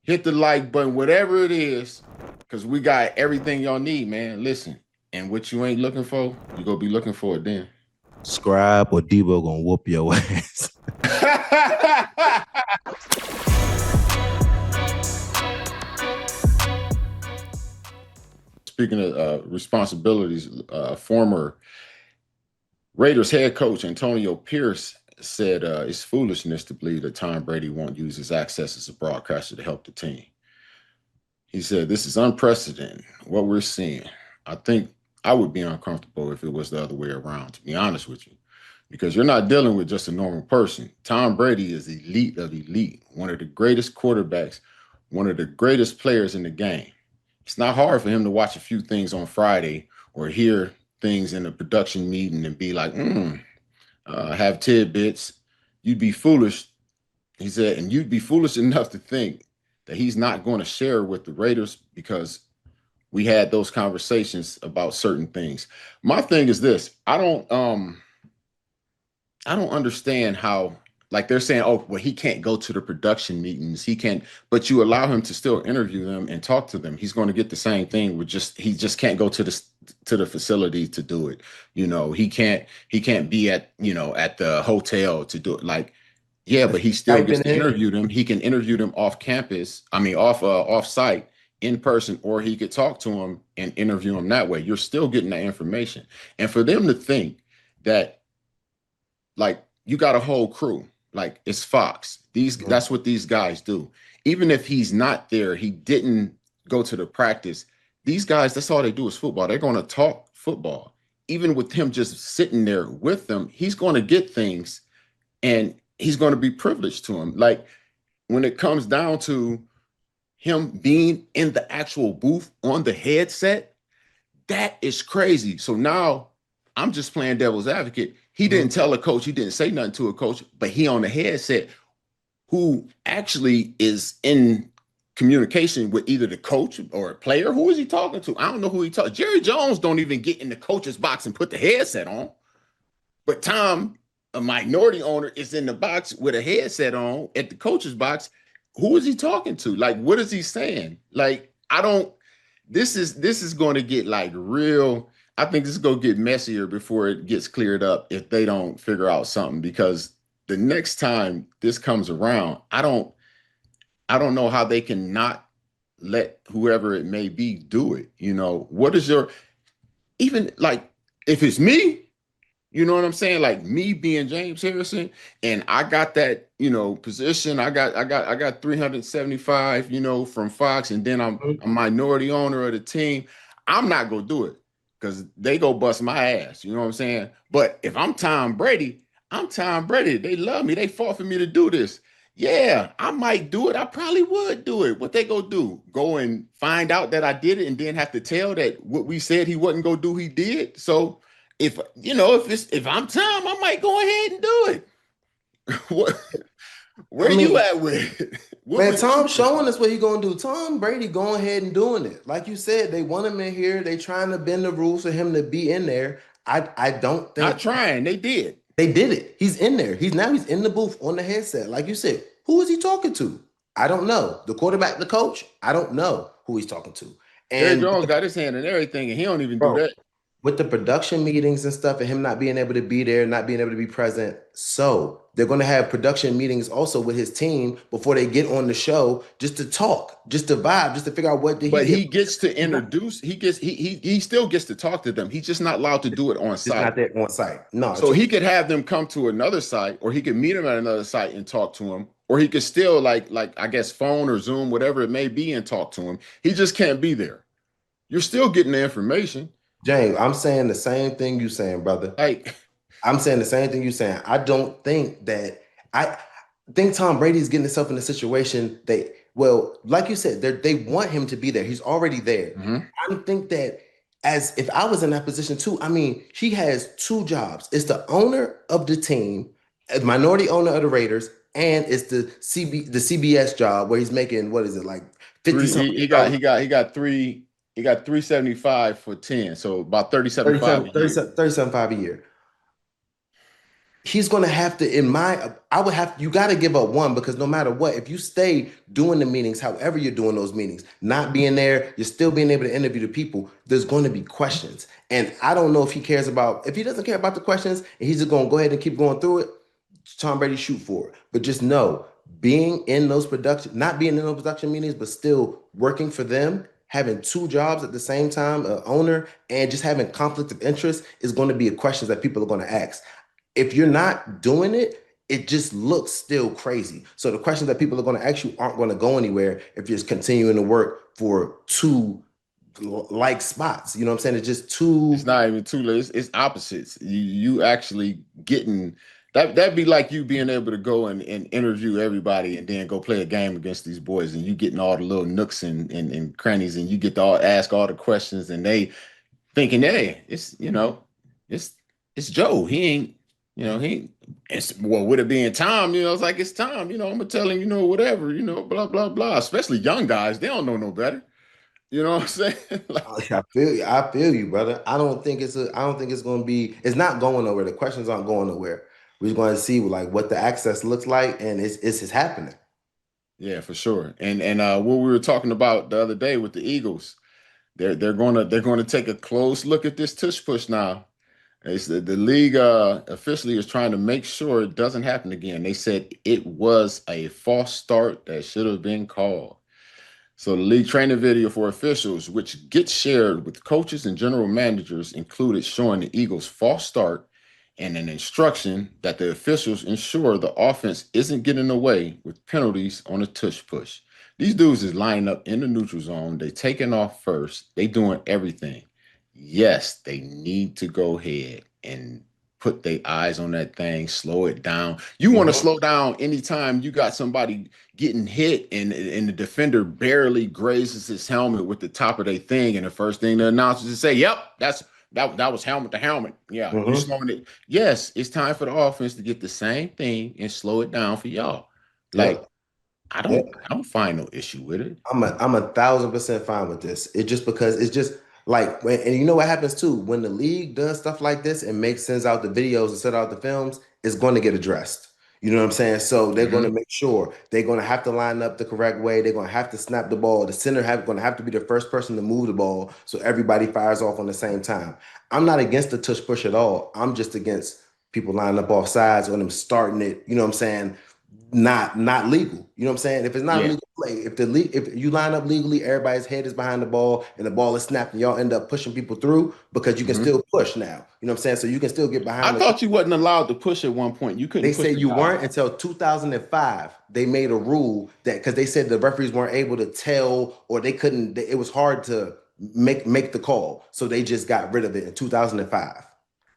hit the like button, whatever it is, because we got everything y'all need, man. Listen, and what you ain't looking for, you gonna be looking for it then. Scribe or Deebo gonna whoop your ass. Speaking of responsibilities, former Raiders head coach Antonio Pierce said it's foolishness to believe that Tom Brady won't use his access as a broadcaster to help the team. He said, "This is unprecedented, what we're seeing. I think I would be uncomfortable if it was the other way around, to be honest with you, because you're not dealing with just a normal person. Tom Brady is elite of elite, one of the greatest quarterbacks, one of the greatest players in the game. It's not hard for him to watch a few things on Friday or hear things in a production meeting and be like, have tidbits. You'd be foolish," he said, "and you'd be foolish enough to think that he's not going to share with the Raiders because we had those conversations about certain things." My thing is this: I don't understand how, like, they're saying, oh, well, he can't go to the production meetings. He can't, but you allow him to still interview them and talk to them. He's going to get the same thing with he just can't go to the facility to do it. He can't be at the hotel to do it. Like, yeah, but he still gets Typing to in. interview them. He can interview them off campus. I mean, off site, in person, or he could talk to them and interview them that way. You're still getting that information. And for them to think that, like, you got a whole crew, like it's Fox. That's what these guys do. Even if he's not there, he didn't go to the practice. These guys, that's all they do is football. They're going to talk football. Even with him just sitting there with them, he's going to get things, and he's going to be privileged to him. Like, when it comes down to him being in the actual booth on the headset, that is crazy. So now I'm just playing devil's advocate. He didn't tell a coach, he didn't say nothing to a coach, but he on the headset, who actually is in communication with either the coach or a player. Who is he talking to? I don't know who he talking. Jerry Jones don't even get in the coach's box and put the headset on. But Tom, a minority owner, is in the box with a headset on at the coach's box. Who is he talking to? Like, what is he saying? Like, I don't. This is going to get, like, real. I think this is going to get messier before it gets cleared up if they don't figure out something. Because the next time this comes around, I don't know how they can not let whoever it may be do it. What is your, even, like, if it's me, you know what I'm saying? Like, me being James Harrison, and I got that, position. I got 375, from Fox, and then I'm a minority owner of the team. I'm not gonna do it because they go bust my ass. You know what I'm saying? But if I'm Tom Brady, I'm Tom Brady. They love me. They fought for me to do this. Yeah, I might do it. I probably would do it. What they go do? Go and find out that I did it and then have to tell that what we said he wasn't gonna do, he did. So if I'm Tom, I might go ahead and do it. What? Where I you mean, at with it? What man, would you Tom do? showing us what he gonna do. Tom Brady going ahead and doing it. Like you said, they want him in here. They trying to bend the rules for him to be in there. I don't Not think trying. They did. they did it. He's in there. He's in the booth on the headset. Like you said, who is he talking to? I don't know. The quarterback, the coach, I don't know who he's talking to. Jerry And Jones got his hand in everything, and he don't even do bro, that. with the production meetings and stuff and him not being able to be there, not being able to be present. So they're going to have production meetings also with his team before they get on the show, just to talk, just to vibe, just to figure out what did he But get. he gets to introduce. He still gets to talk to them. He's just not allowed to do it on It's site. not there on site. No, So he could have them come to another site, or he could meet them at another site and talk to him, or he could still, like I guess, phone or Zoom, whatever it may be, and talk to him. He just can't be there. You're still getting the information. James, I'm saying the same thing you saying, brother. Like, I'm saying the same thing you're saying. I don't think that I think Tom Brady's getting himself in a situation that, well, like you said, they want him to be there. He's already there. mhm. I don't think that, as if I was in that position too. I mean, he has two jobs. It's the owner of the team, a minority owner of the Raiders, and it's the CBS job where he's making, what is it, like 50 Three. something He got dollars, he got he got three. He got 375 for 10, so about 37.5 37, a year. 37, 37.5 a year. he's going to have to, you got to give up one, because no matter what, if you stay doing the meetings, however you're doing those meetings, not being there, you're still being able to interview the people, there's going to be questions. And I don't know if if he doesn't care about the questions and he's just going to go ahead and keep going through it, Tom Brady shoot for it. But just know, not being in those production meetings, but still working for them, having two jobs at the same time, an owner, and just having conflict of interest is going to be a question that people are going to ask. If you're not doing it, it just looks still crazy. So the questions that people are going to ask you aren't going to go anywhere if you're just continuing to work for two like spots. You know what I'm saying? It's just two. It's not even two. It's opposites. You actually getting that'd be like you being able to go and interview everybody and then go play a game against these boys, and you getting all the little nooks and crannies, and you get to ask all the questions, and they thinking, hey, it's Joe. He ain't, he ain't, it's, well, with it being Tom, it's like, it's Tom, I'm gonna tell him, whatever, blah, blah, blah. Especially young guys, they don't know no better. You know what I'm saying? Like, I feel you. I feel you, brother. I don't think it's going to be. It's not going nowhere. The questions aren't going nowhere. We're going to see like what the access looks like, and it's happening. yeah, for sure. And what we were talking about the other day with the Eagles, they're gonna take a close look at this tush push now. The league officially is trying to make sure it doesn't happen again. They said it was a false start that should have been called. So the league training video for officials, which gets shared with coaches and general managers, included showing the Eagles' false start and an instruction that the officials ensure the offense isn't getting away with penalties on a tush push. These dudes is lining up in the neutral zone. They taking off first. They doing everything. Yes, they need to go ahead and put their eyes on that thing, slow it down. You want to slow down anytime you got somebody getting hit and the defender barely grazes his helmet with the top of their thing, and the first thing the announcers say, "Yep, that was helmet to helmet." Yeah, you slowing it. Yes, it's time for the offense to get the same thing and slow it down for y'all. Like, Yep. I Yep. don't find no issue with it. I'm 1,000% fine with this. It just because it's just like and you know what happens too when the league does stuff like this and sends out the videos and send out the films, it's going to get addressed. You know what I'm saying? So they're going to make sure they're going to have to line up the correct way. They're going to have to snap the ball. The center going to have to be the first person to move the ball so everybody fires off on the same time. I'm not against the tush push at all. I'm just against people lining up off sides or them starting it. You know what I'm saying? Not legal. You know what I'm saying? If it's not a Yeah. legal play, if you line up legally, everybody's head is behind the ball and the ball is snapped and y'all end up pushing people through because you can still push now. You know what I'm saying? So you can still get I behind thought you wasn't allowed to push at one point. You couldn't they push said the you guy. weren't until 2005. They made a rule that because they said the referees weren't able to tell or they couldn't, it was hard to make the call. So they just got rid of it in 2005.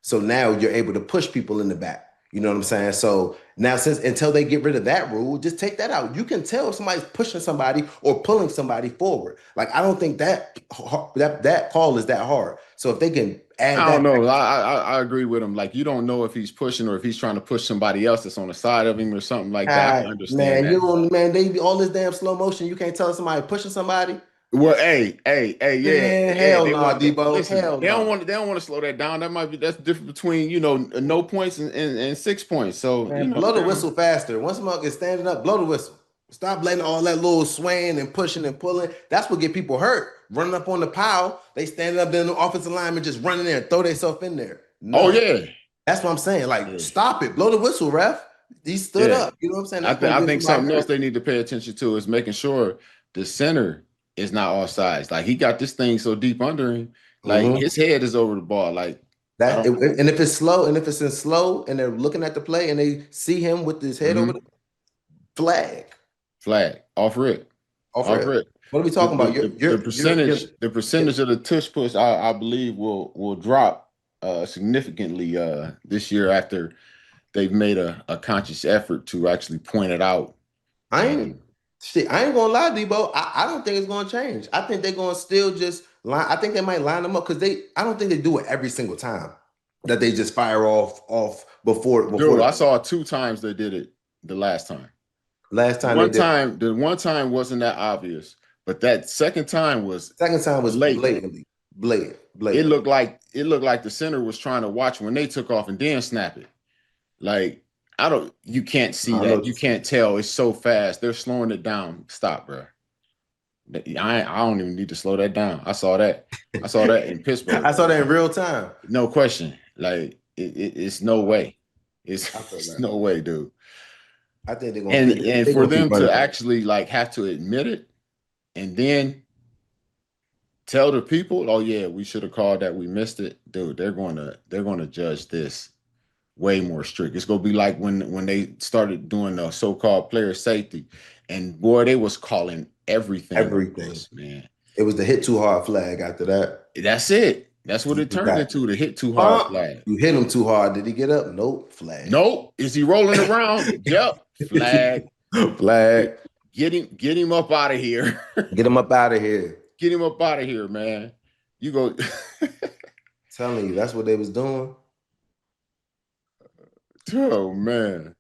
So now you're able to push people in the back. You know what I'm saying? So now until they get rid of that rule, just take that out. You can tell if somebody's pushing somebody or pulling somebody forward. Like I don't think that call is that hard. So if they can add I don't that back. know. I agree with him. Like, you don't know if he's pushing or if he's trying to push somebody else that's on the side of him or something like that. I can understand Man, that. you don't, man, they be all this damn slow motion. You can't tell somebody pushing somebody. Well, hey, yeah, Man, yeah. hell They no, want Deebo. listen. Hell They don't no. want. They don't want to slow that down. That's different between no points and 6 points. So Man, blow the whistle faster. Once someone gets standing up, blow the whistle. Stop letting all that little swaying and pushing and pulling. That's what get people hurt. Running up on the pile, they standing up, then the offensive lineman just running there and throw themselves in there. oh No, yeah, that's what I'm saying. Like, yeah, stop it. Blow the whistle, ref. He stood yeah. up. You know what I'm saying? I That's think gonna I get think somebody something else hurt. they need to pay attention to is making sure the center is not off sides. Like, he got this thing so deep under him, like Mhm. his head is over the ball. Like, I That don't. and if it's slow, and if it's in slow, and they're looking at the play and they see him with his head over the flag Flag off rip. off Off rip. rip. What are we The, talking the, about? the, the percentage the percentage of the tush push I believe will drop significantly this year after they've made a conscious effort to actually point it out. I ain't And shit. I ain't gonna lie, Debo. I don't think it's gonna change. I think they're gonna still just line. I think they might line them up because they. I don't think they do it every single time that they just fire off before dude, I saw 2 times they did it the last time. last time they did. The one time wasn't that obvious, but that second time was Second time was blatant. It blatant. looked like the center was trying to watch when they took off and then snap it. Like, you can't see I know that. what You you're saying. can't tell. It's so fast. They're slowing it down. Stop, bro. I don't even need to slow that down. I saw that. I saw that in Pittsburgh. I saw that in real time. No question. Like, it's no way. I feel It's that. no way, dude. I think they're gonna keep. And They're for gonna keep them running. to actually like have to admit it and then tell the people, oh yeah, we should have called that, we missed it, dude. They're gonna judge this way more strict. It's gonna be like when they started doing the so-called player safety, and boy, they was calling everything on Everything. us, man. It was the hit too hard flag after that. That's it. That's what it You turned got into, the hit too hard flag. you hit him too hard. Did he get up? Nope. Flag. Nope. Is he rolling around? Yep. Flag. Flag. Get him up out of here. Get him up out of here. Get him up out of here, man. You go. Telling you, that's what they was doing. Oh man.